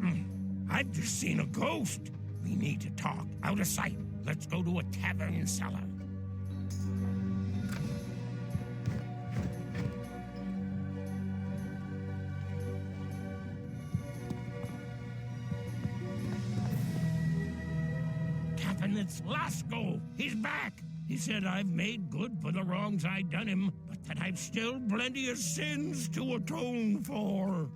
happened? I've just seen a ghost. We need to talk. Out of sight. Let's go to a tavern cellar. Captain, it's Lasco. He's back. He said I've made good for the wrongs I done him, but that I've still plenty of sins to atone for.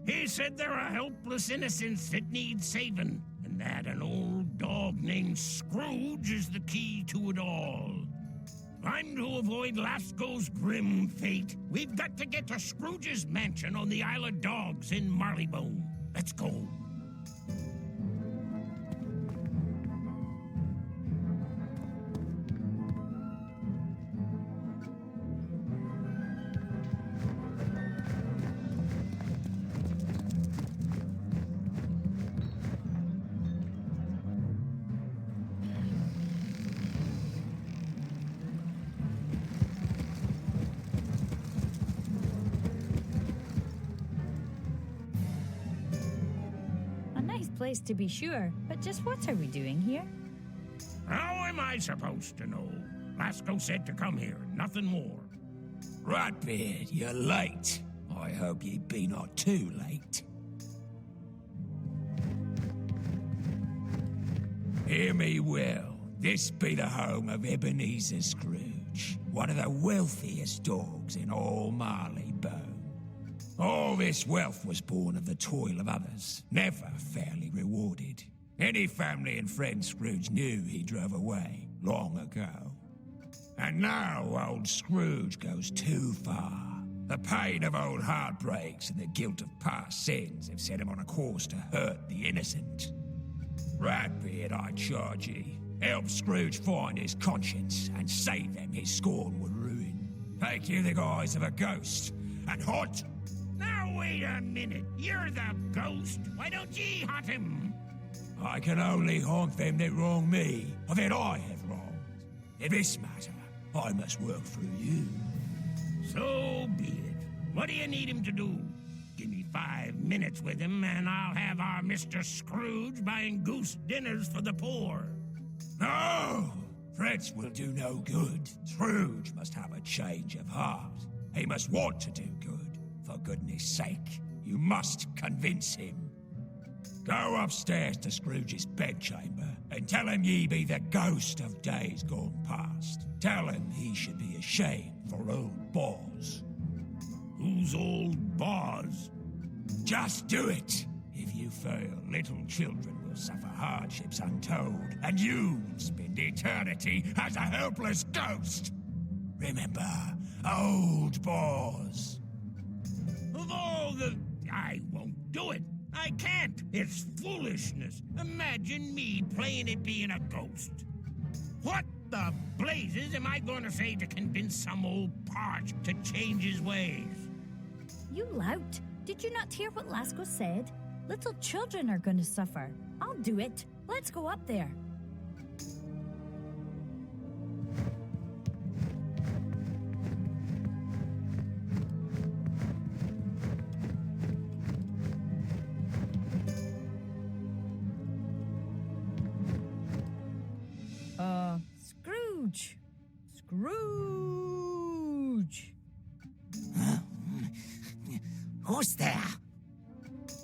He said there are helpless innocents that need saving, and that an old dog named Scrooge is the key to it all. I'm to avoid Lasco's grim fate. We've got to get to Scrooge's mansion on the Isle of Dogs in Marleybone. Let's go. Place to be sure, but just what are we doing here? How am I supposed to know? Lasco said to come here, nothing more. Ratbeard, you're late. I hope ye be not too late. Hear me well. This be the home of Ebenezer Scrooge, one of the wealthiest dogs in all Marleybone. All this wealth was born of the toil of others, never fairly rewarded. Any family and friend Scrooge knew he drove away long ago. And now old Scrooge goes too far. The pain of old heartbreaks and the guilt of past sins have set him on a course to hurt the innocent. Ratbeard, I charge ye, help Scrooge find his conscience and save them his scorn would ruin. Take you the guise of a ghost and haunt. Now wait a minute. You're the ghost. Why don't ye hunt him? I can only haunt them that wrong me, or that I have wronged. In this matter, I must work through you. So be it. What do you need him to do? Give me 5 minutes with him, and I'll have our Mr. Scrooge buying goose dinners for the poor. No! Threats will do no good. Scrooge must have a change of heart. He must want to do good. For goodness sake, you must convince him. Go upstairs to Scrooge's bedchamber and tell him ye be the ghost of days gone past. Tell him he should be ashamed for old Boz. Who's old Boz? Just do it. If you fail, little children will suffer hardships untold, and you will spend eternity as a helpless ghost. Remember, old Boz. Of all the... I won't do it. I can't. It's foolishness. Imagine me playing at being a ghost. What the blazes am I going to say to convince some old parch to change his ways? You lout. Did you not hear what Lasco said? Little children are going to suffer. I'll do it. Let's go up there. Scrooge! Scrooge! Who's there?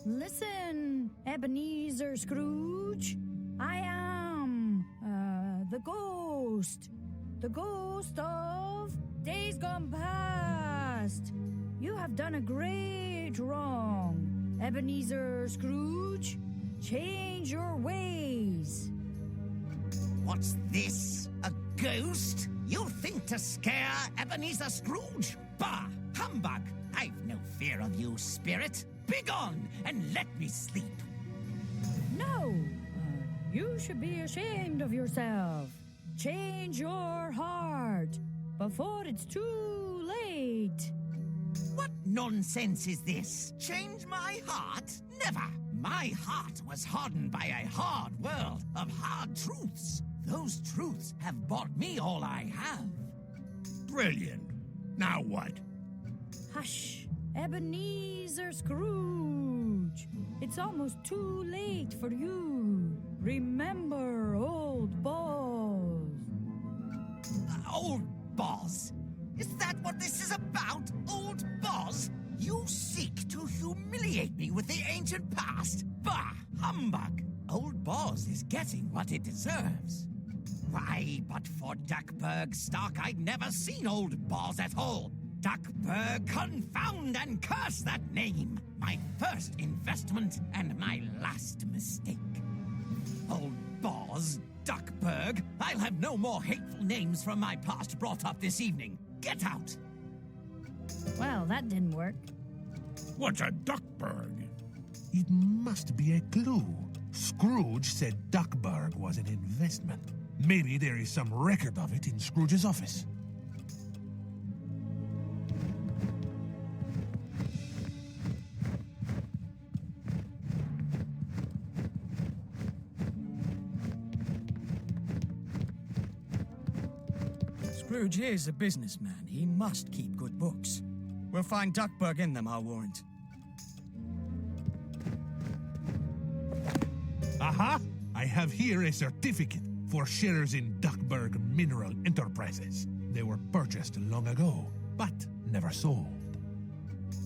Listen, Ebenezer Scrooge. I am, the ghost. The ghost of days gone past. You have done a great wrong. Ebenezer Scrooge, change your ways. What's this? A ghost? You think to scare Ebenezer Scrooge? Bah! Humbug! I've no fear of you, spirit. Begone and let me sleep. No! You should be ashamed of yourself. Change your heart before it's too late. What nonsense is this? Change my heart? Never! My heart was hardened by a hard world of hard truths. Those truths have bought me all I have. Brilliant. Now what? Hush, Ebenezer Scrooge. It's almost too late for you. Remember, old boss. Old Boz? Is that what this is about, Old Boz? You seek to humiliate me with the ancient past? Bah! Humbug! Old Boz is getting what it deserves. Why, but for Duckburg's stock, I'd never seen Old Boz at all. Duckburg, confound and curse that name! My first investment and my last mistake. Old Boz, Duckburg, I'll have no more hateful names from my past brought up this evening. Get out! Well, that didn't work. What's a Duckburg? It must be a clue. Scrooge said Duckburg was an investment. Maybe there is some record of it in Scrooge's office. Scrooge is a businessman. He must keep good books. We'll find Duckburg in them, I'll warrant. Aha! I have here a certificate for shares in Duckburg Mineral Enterprises. They were purchased long ago, but never sold.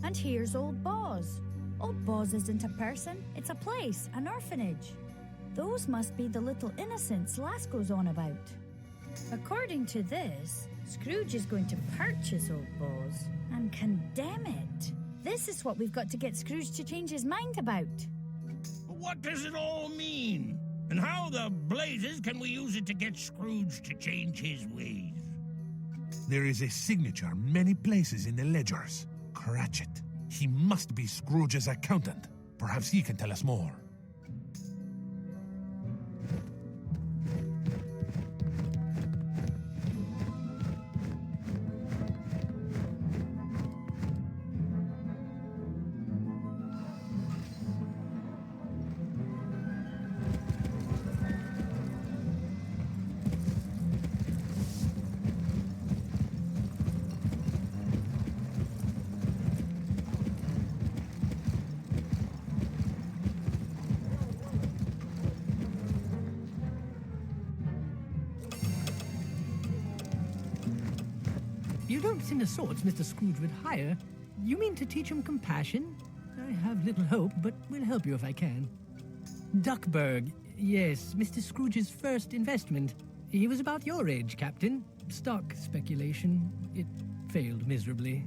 And here's Old Boz. Old Boz isn't a person, it's a place, an orphanage. Those must be the little innocents Lasco's on about. According to this, Scrooge is going to purchase Old Boz and condemn it. This is what we've got to get Scrooge to change his mind about. What does it all mean? And how the blazes can we use it to get Scrooge to change his ways? There is a signature many places in the ledgers. Cratchit. He must be Scrooge's accountant. Perhaps he can tell us more. You don't send the sorts Mr. Scrooge would hire. You mean to teach him compassion? I have little hope, but will help you if I can. Duckburg, yes, Mr. Scrooge's first investment. He was about your age, Captain. Stock speculation. It failed miserably.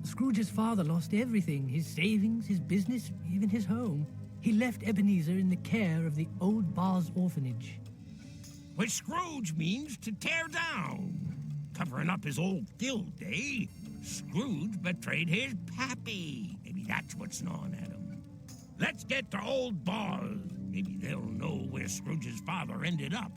Scrooge's father lost everything, his savings, his business, even his home. He left Ebenezer in the care of the old Boz orphanage. Which Scrooge means to tear down. Covering up his old guilt, eh? Scrooge betrayed his pappy. Maybe that's what's gnawing at him. Let's get to Old Boz. Maybe they'll know where Scrooge's father ended up.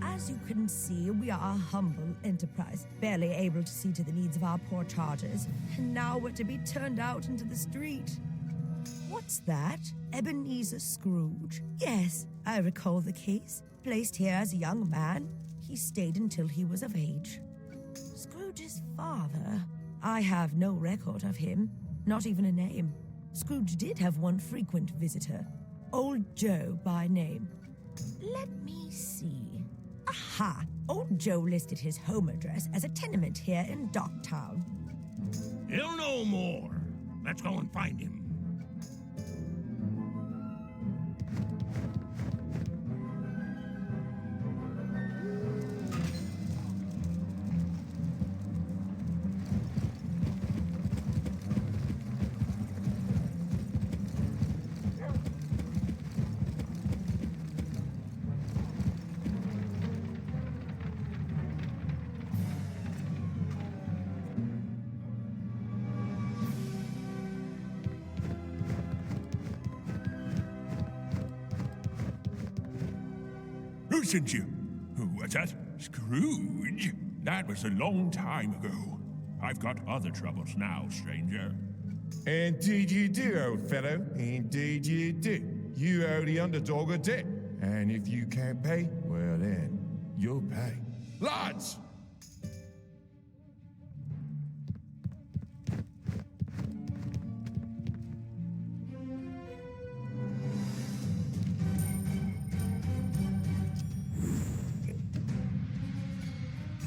As you can see, we are a humble enterprise, barely able to see to the needs of our poor charges, and now we're to be turned out into the street. What's that? Ebenezer Scrooge? Yes, I recall the case. Placed here as a young man, he stayed until he was of age. Scrooge's father? I have no record of him, not even a name. Scrooge did have one frequent visitor, Old Joe by name. Let me see. Aha! Old Joe listed his home address as a tenement here in Docktown. He'll know more. Let's go and find him. Who sent you? Who was that? Scrooge? That was a long time ago. I've got other troubles now, stranger. Indeed you do, old fellow. Indeed you do. You owe the underdog a debt. And if you can't pay, well then, you'll pay. Lads!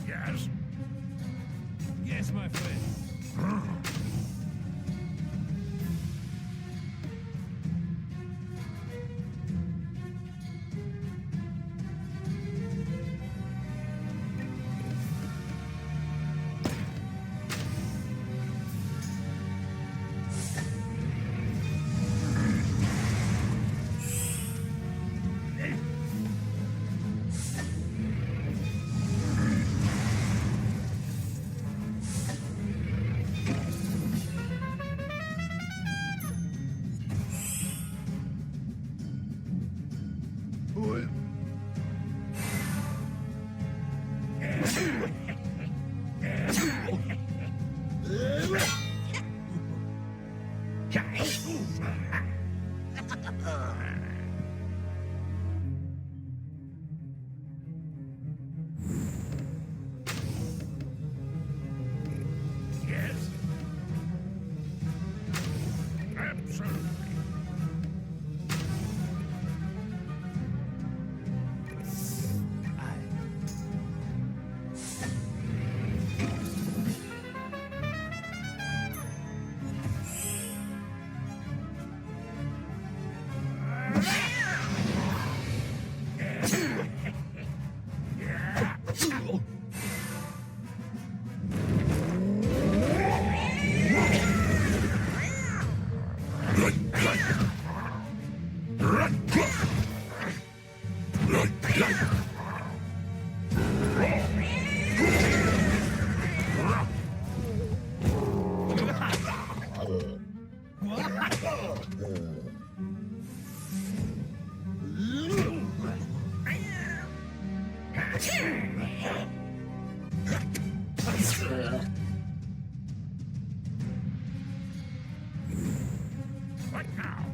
Yes? Yes, my friend. Yes? Absolutely. What now?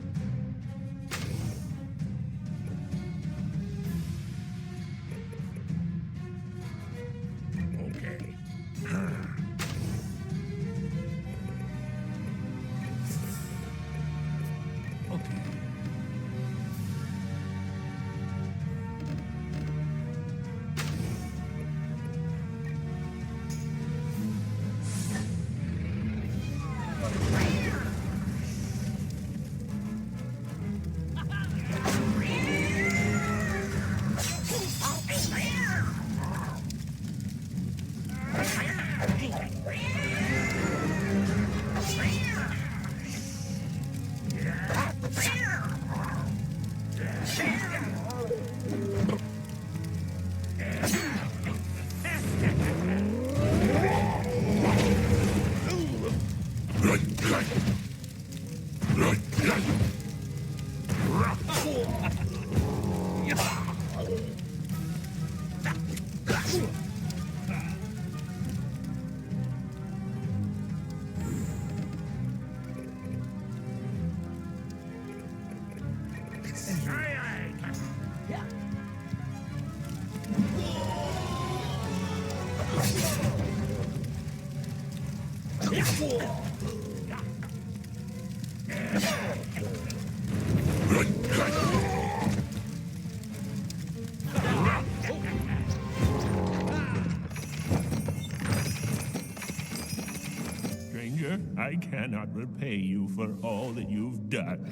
Okay. Okay. Stranger, I cannot repay you for all that you've done.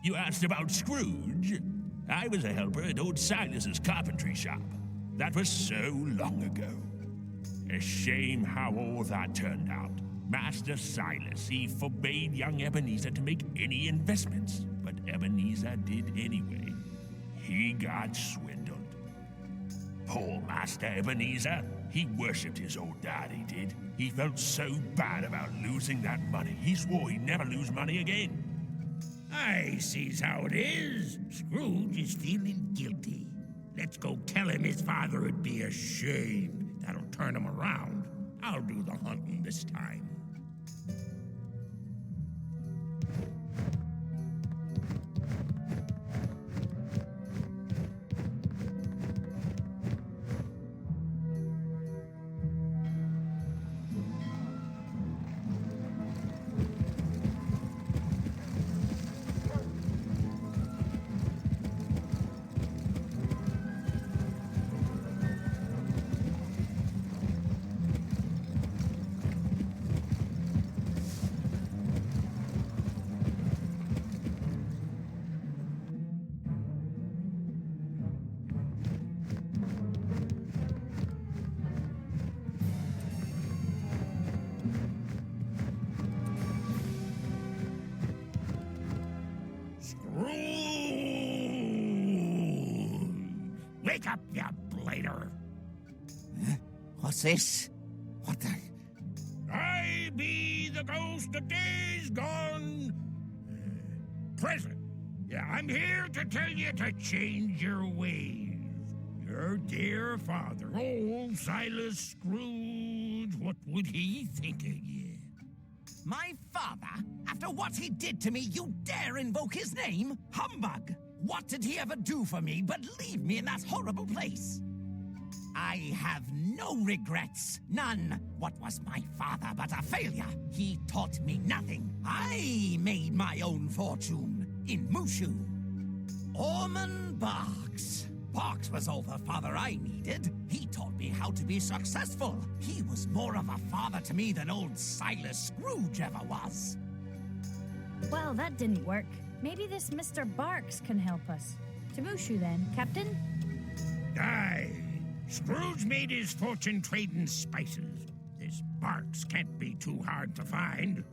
You asked about Scrooge? I was a helper at old Silas's carpentry shop. That was so long ago. A shame how all that turned out. Master Silas, he forbade young Ebenezer to make any investments, but Ebenezer did anyway. He got swindled. Poor Master Ebenezer. He worshipped his old dad, he did. He felt so bad about losing that money, he swore he'd never lose money again. I sees how it is. Scrooge is feeling guilty. Let's go tell him his father would be ashamed. That'll turn him around. I'll do the hunting this time. Wake up, you blader! What's this? What the... I be the ghost of days gone... present. Yeah, I'm here to tell you to change your ways. Your dear father, old Silas Scrooge, what would he think of you? My father? After what he did to me, you dare invoke his name? Humbug! What did he ever do for me but leave me in that horrible place? I have no regrets. None. What was my father but a failure? He taught me nothing. I made my own fortune in Mushu. Orman Barks. Barks was all the father I needed. He taught me how to be successful. He was more of a father to me than old Silas Scrooge ever was. Well, that didn't work. Maybe this Mr. Barks can help us. To Mushu then, Captain? Aye. Scrooge made his fortune trading spices. This Barks can't be too hard to find.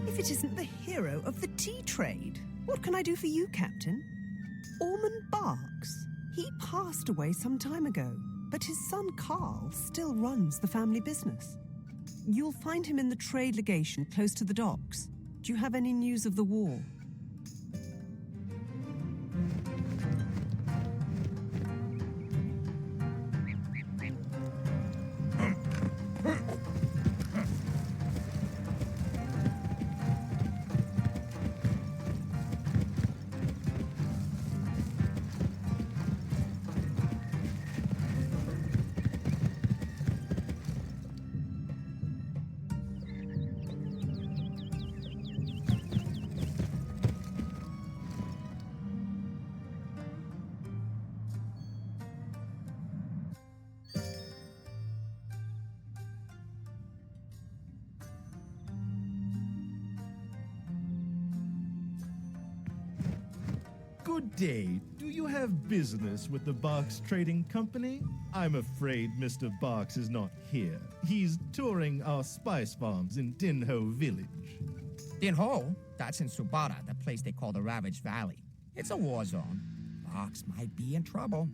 If it isn't the hero of the tea trade. What can I do for you, Captain? Orman Barks. He passed away some time ago, but his son Carl still runs the family business. You'll find him in the trade legation close to the docks. Do you have any news of the war? Good day. Do you have business with the Box Trading Company? I'm afraid Mr. Box is not here. He's touring our spice farms in Dinho Village. Dinho? That's in Subara, the place they call the Ravaged Valley. It's a war zone. Box might be in trouble.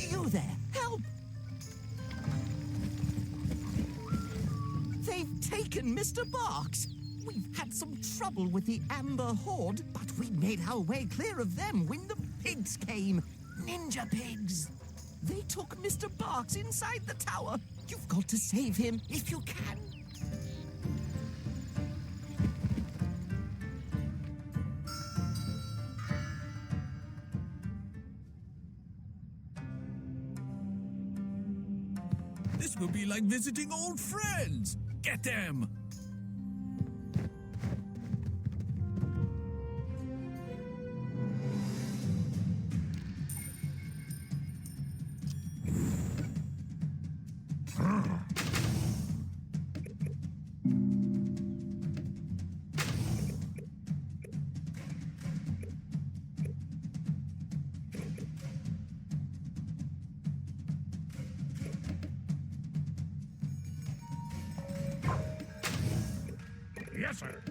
You there! Help! They've taken Mr. Box! We've had some trouble with the Amber Horde, but we made our way clear of them when the pigs came. Ninja pigs! They took Mr. Box inside the tower. You've got to save him if you can. This will be like visiting old friends. Get them! Yes, sir.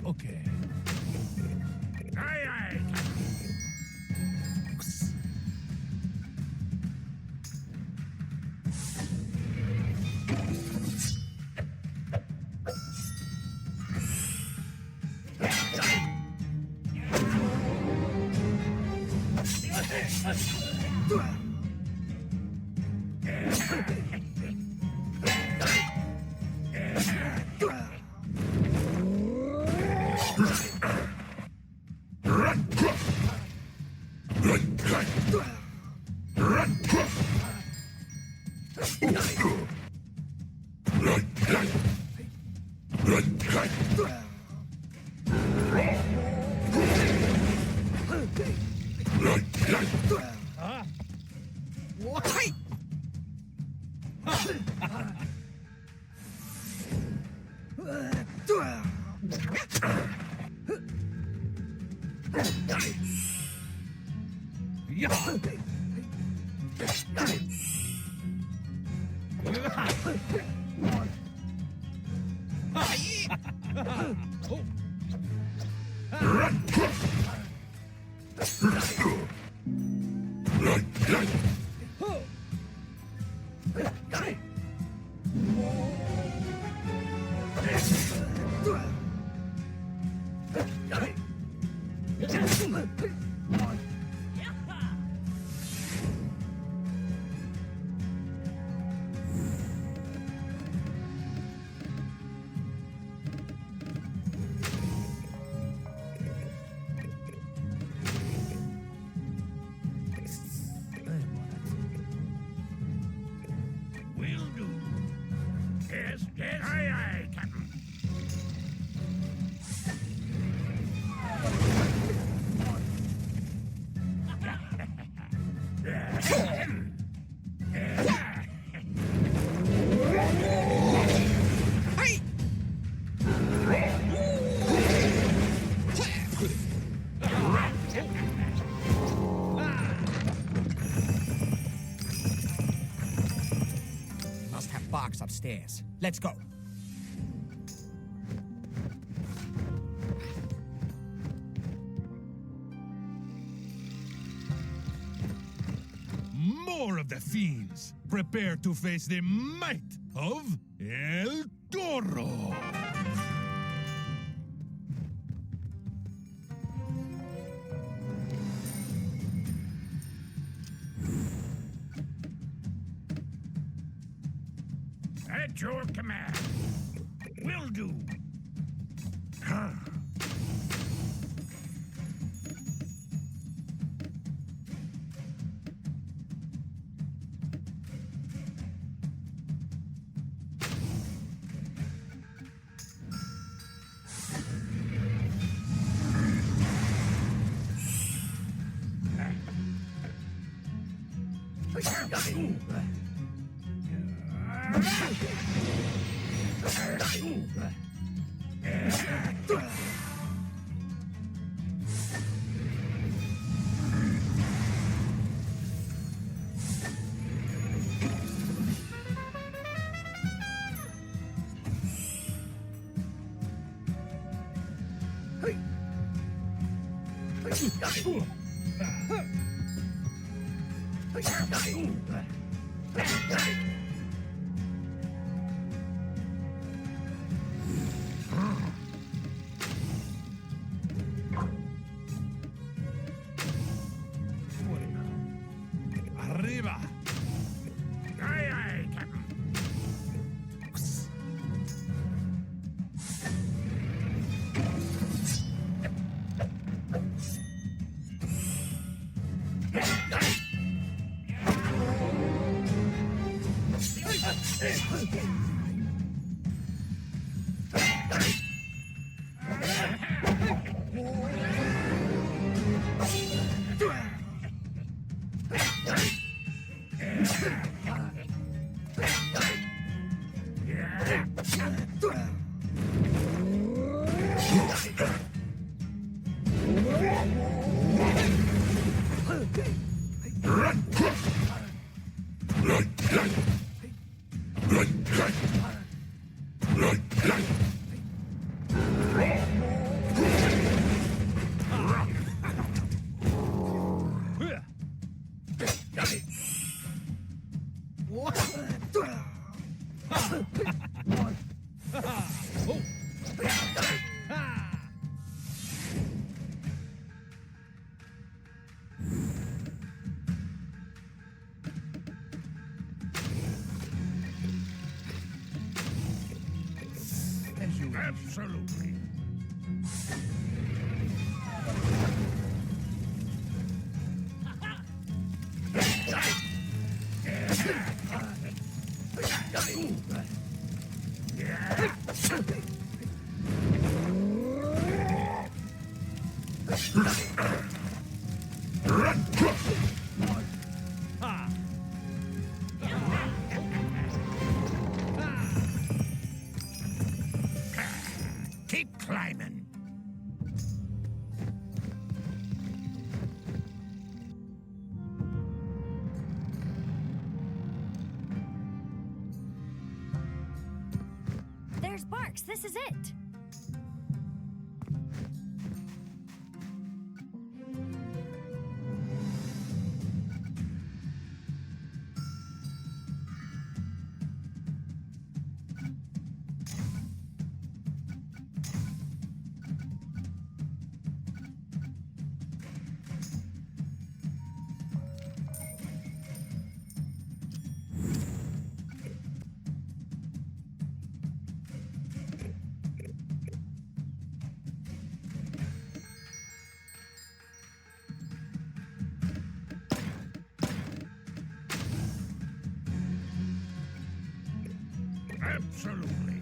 Okay. Aye, aye. Will do. Yes, yes, aye, aye, Captain. Must have box upstairs. Let's go. More of the fiends. Prepare to face the might of El Toro. At your command. Will do. Arriba. Aye, aye, Captain. Absolutely. Keep climbing. There's Barks. This is it. Absolutely.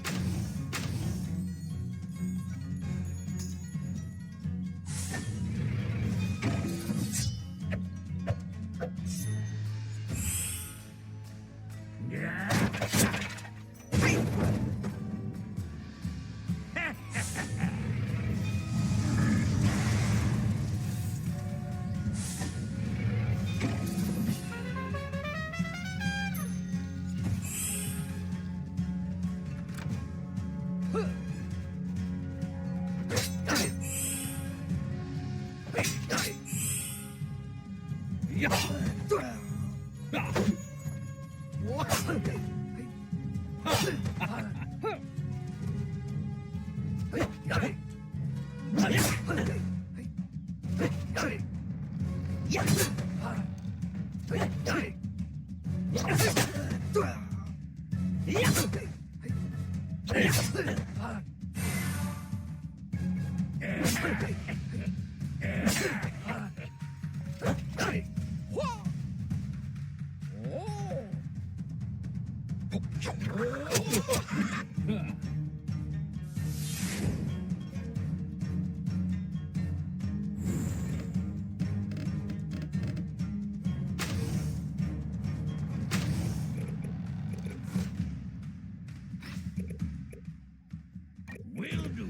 Will do.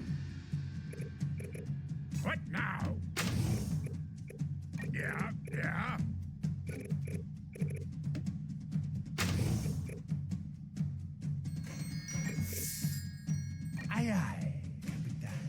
What now? Yeah, yeah. Aye, aye, Capitan.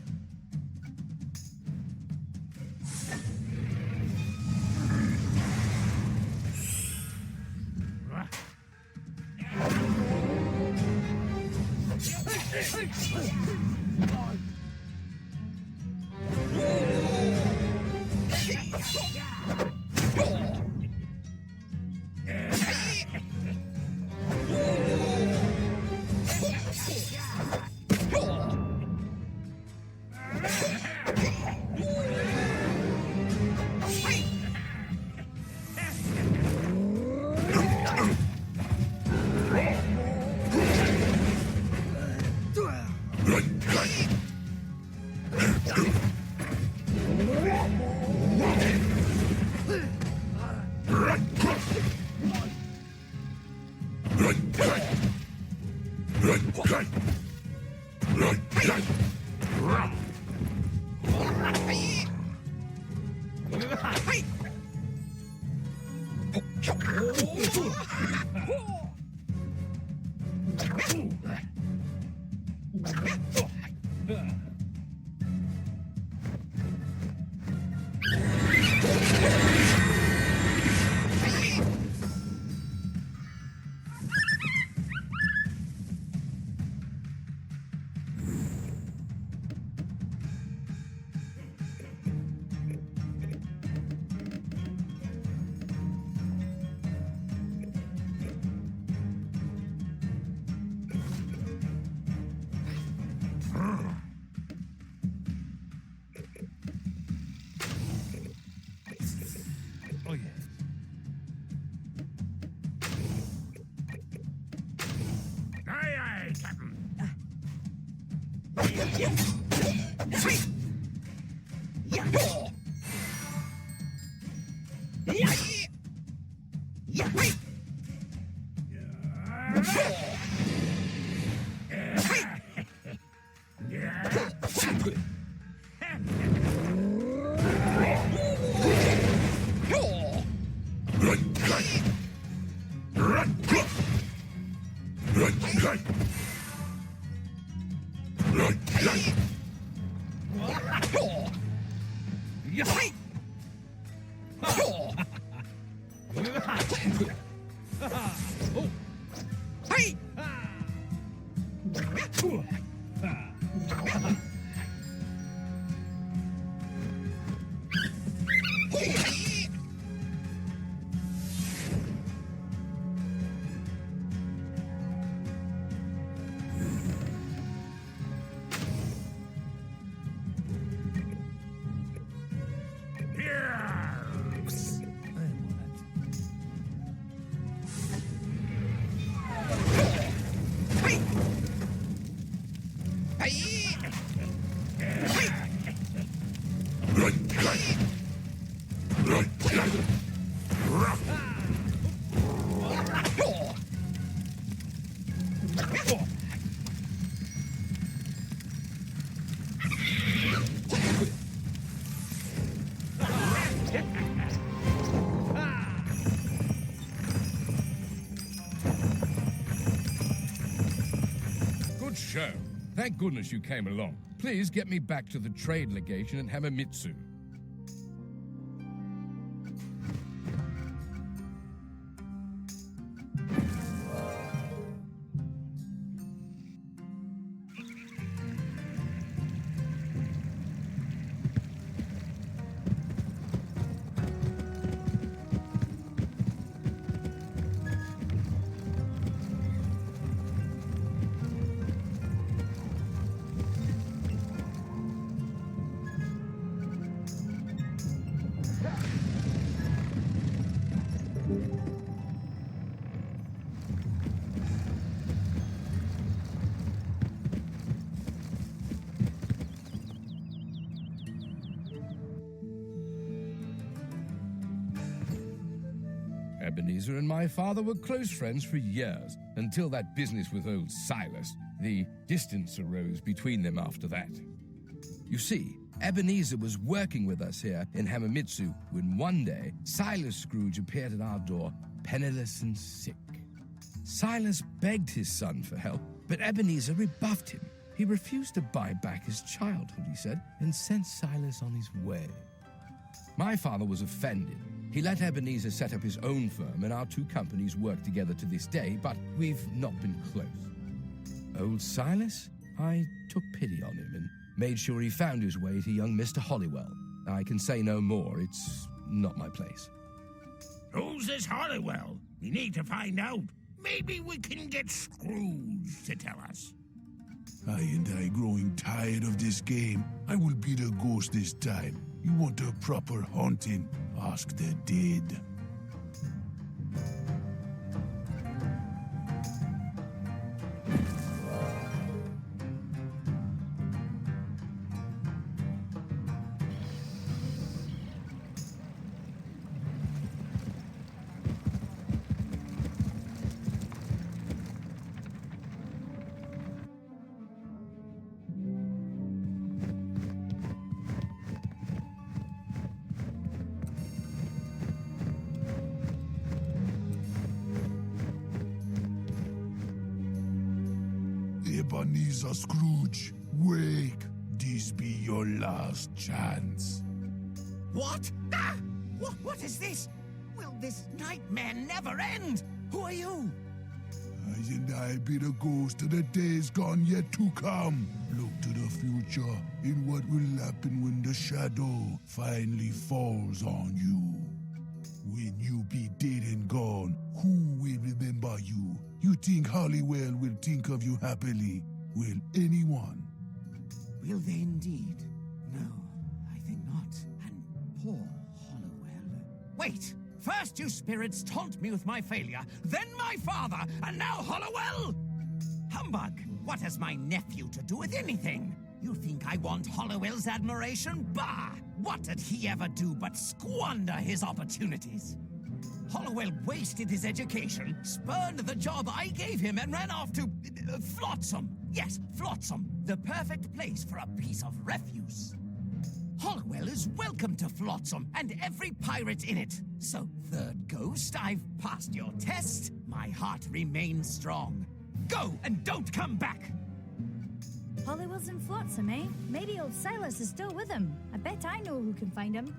Oh, yes. Aye, aye, Captain. Good show. Thank goodness you came along. Please get me back to the trade legation in Hamamitsu. Ebenezer and my father were close friends for years, until that business with old Silas. The distance arose between them after that. You see, Ebenezer was working with us here in Hamamitsu when one day Silas Scrooge appeared at our door, penniless and sick. Silas begged his son for help, but Ebenezer rebuffed him. He refused to buy back his childhood, he said, and sent Silas on his way. My father was offended. He let Ebenezer set up his own firm, and our two companies work together to this day, but we've not been close. Old Silas? I took pity on him and made sure he found his way to young Mr. Hollywell. I can say no more. It's not my place. Who's this Hollywell? We need to find out. Maybe we can get Scrooge to tell us. I growing tired of this game. I will be the ghost this time. You want a proper haunting? Ask the dead. Ebenezer Scrooge, wake. This be your last chance. What? Ah! What is this? Will this nightmare never end? Who are you? I be the ghost of the days gone yet to come. Look to the future in what will happen when the shadow finally falls on you. When you be dead and gone, who will remember you? You think Hollywell will think of you happily? Will anyone? Will they indeed? No, I think not. And poor Hollywell. Wait! First you spirits taunt me with my failure, then my father, and now Hollywell! Humbug! What has my nephew to do with anything? You think I want Hollywell's admiration? Bah! What did he ever do but squander his opportunities? Hollywell wasted his education, spurned the job I gave him, and ran off to Flotsam. Yes, Flotsam, the perfect place for a piece of refuse. Hollywell is welcome to Flotsam and every pirate in it. So, third ghost, I've passed your test. My heart remains strong. Go and don't come back! Hollywell's in Flotsam, eh? Maybe old Silas is still with him. I bet I know who can find him.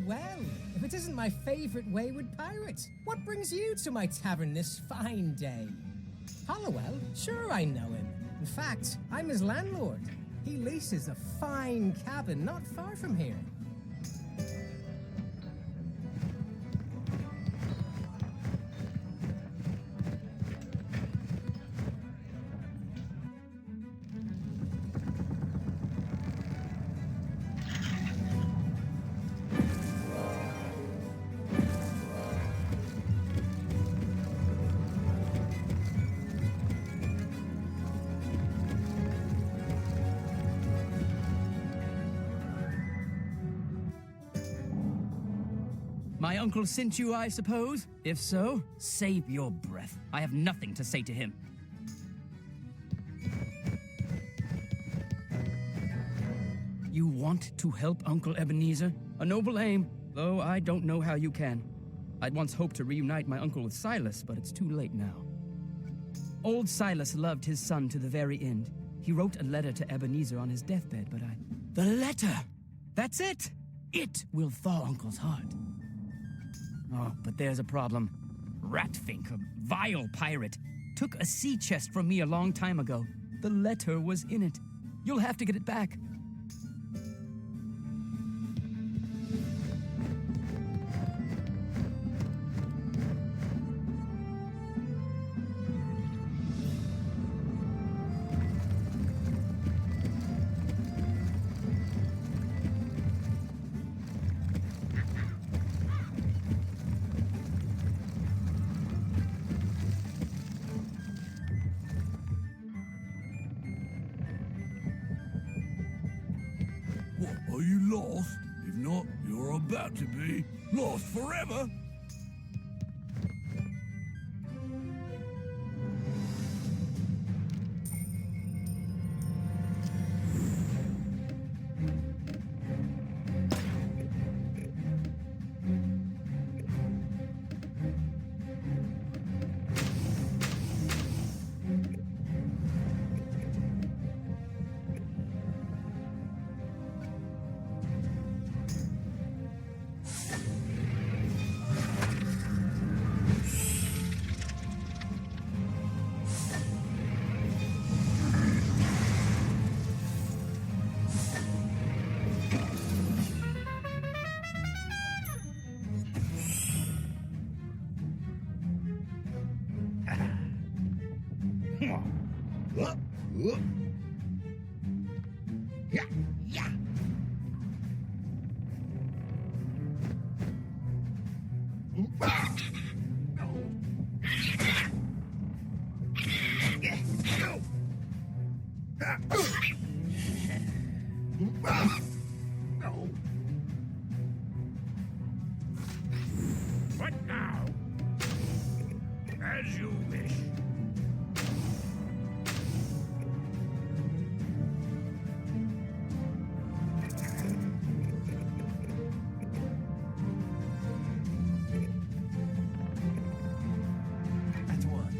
Well, if it isn't my favorite wayward pirate, what brings you to my tavern this fine day? Hollowell? Sure I know him. In fact, I'm his landlord. He leases a fine cabin not far from here. My uncle sent you, I suppose? If so, save your breath. I have nothing to say to him. You want to help Uncle Ebenezer? A noble aim, though I don't know how you can. I'd once hoped to reunite my uncle with Silas, but it's too late now. Old Silas loved his son to the very end. He wrote a letter to Ebenezer on his deathbed, but The letter! That's it! It will thaw Uncle's heart. Oh, but there's a problem. Ratfink, a vile pirate, took a sea chest from me a long time ago. The letter was in it. You'll have to get it back. Are you lost? If not, you're about to be lost forever. What now? As you wish. At once.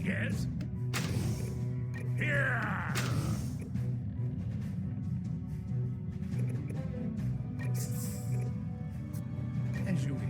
Yes? Here! As you wish.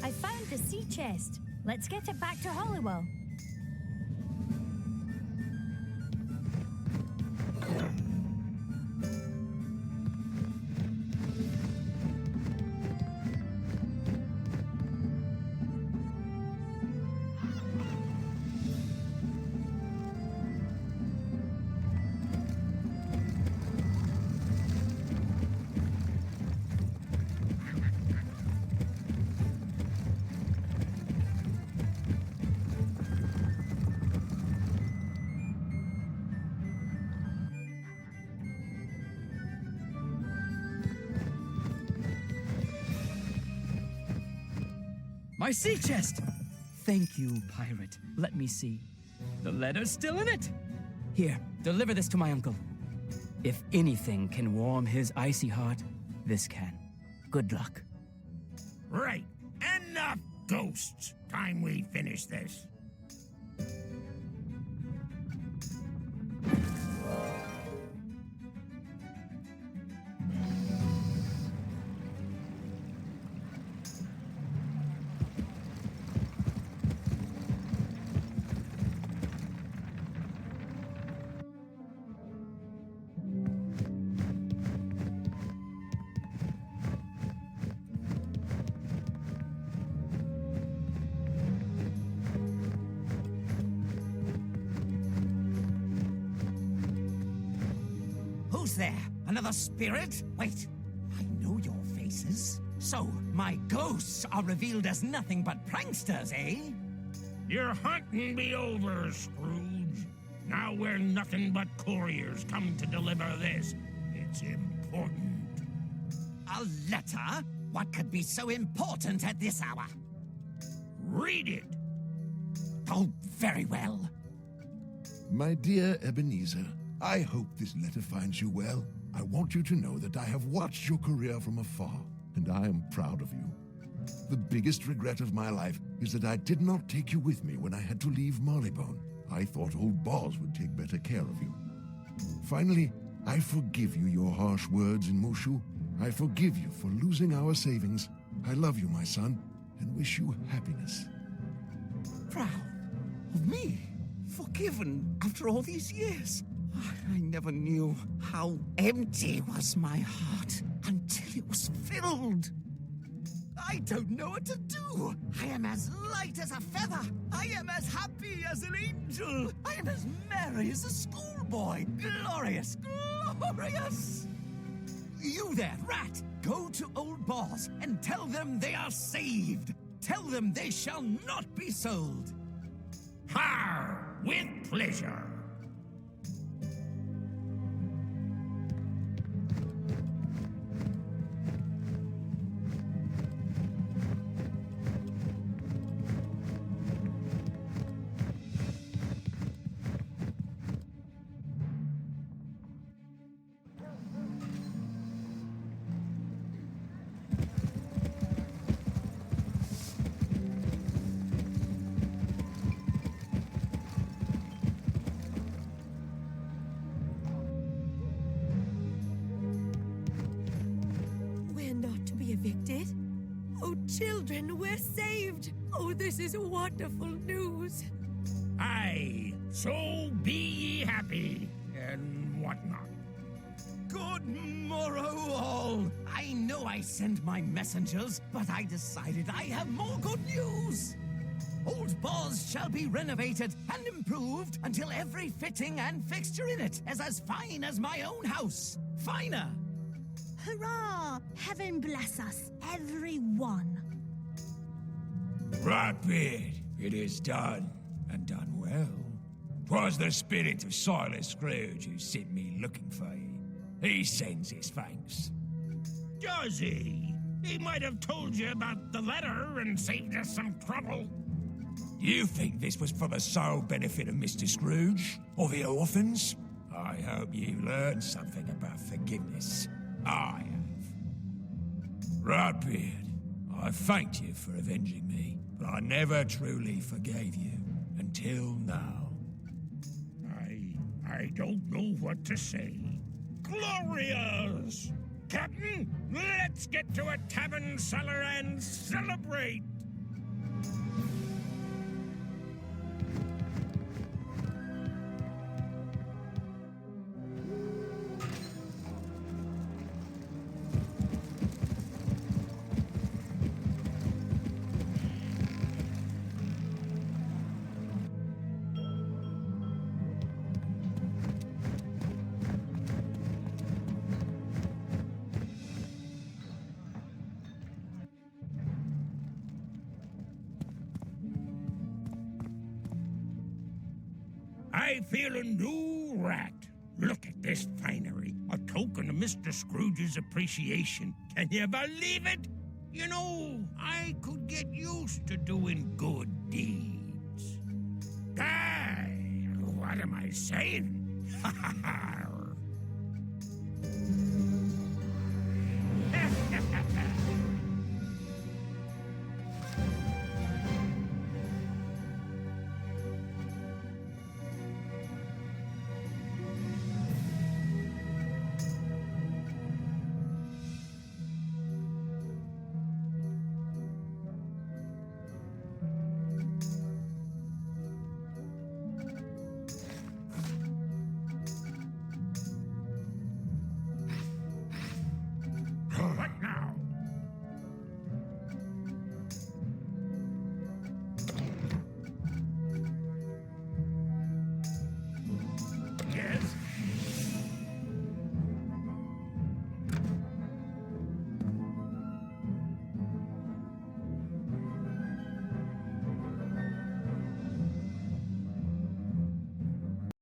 I found the sea chest. Let's get it back to Hollywell. My sea chest! Thank you, pirate. Let me see. The letter's still in it. Here, deliver this to my uncle. If anything can warm his icy heart, this can. good luck. Right. Enough ghosts. Time we finish this. Who's there? Another spirit? Wait, I know your faces. So, my ghosts are revealed as nothing but pranksters, eh? Your hunting be over, Scrooge. Now we're nothing but couriers come to deliver this. It's important. A letter? What could be so important at this hour? Read it. Oh, very well. My dear Ebenezer, I hope this letter finds you well. I want you to know that I have watched your career from afar, and I am proud of you. The biggest regret of my life is that I did not take you with me when I had to leave Marleybone. I thought old Boz would take better care of you. Finally, I forgive you your harsh words in Mushu. I forgive you for losing our savings. I love you, my son, and wish you happiness. Proud of me? Forgiven after all these years? I never knew how empty was my heart until it was filled. I don't know what to do. I am as light as a feather. I am as happy as an angel. I am as merry as a schoolboy. Glorious, glorious. You there, rat, go to old Boz and tell them they are saved. Tell them they shall not be sold. Har! With pleasure. Evicted? Oh, children, we're saved! Oh, this is wonderful news! Aye, so be ye happy, and whatnot. Good morrow, all! I know I sent my messengers, but I decided I have more good news! Old Boz shall be renovated and improved until every fitting and fixture in it is as fine as my own house. Finer! Hurrah! Heaven bless us, everyone. Ratbeard, it is done, and done well. 'Twas the spirit of Silas Scrooge who sent me looking for you. He sends his thanks. Does he? He might have told you about the letter and saved us some trouble. Do you think this was for the sole benefit of Mr. Scrooge, or the orphans? I hope you learned something about forgiveness. I have. Ratbeard, I thanked you for avenging me, but I never truly forgave you until now. I don't know what to say. Glorious! Captain, let's get to a tavern cellar and celebrate! I feel a new rat. Look at this finery, a token of Mr. Scrooge's appreciation. Can you believe it? You know, I could get used to doing good deeds. What am I saying? Ha ha ha!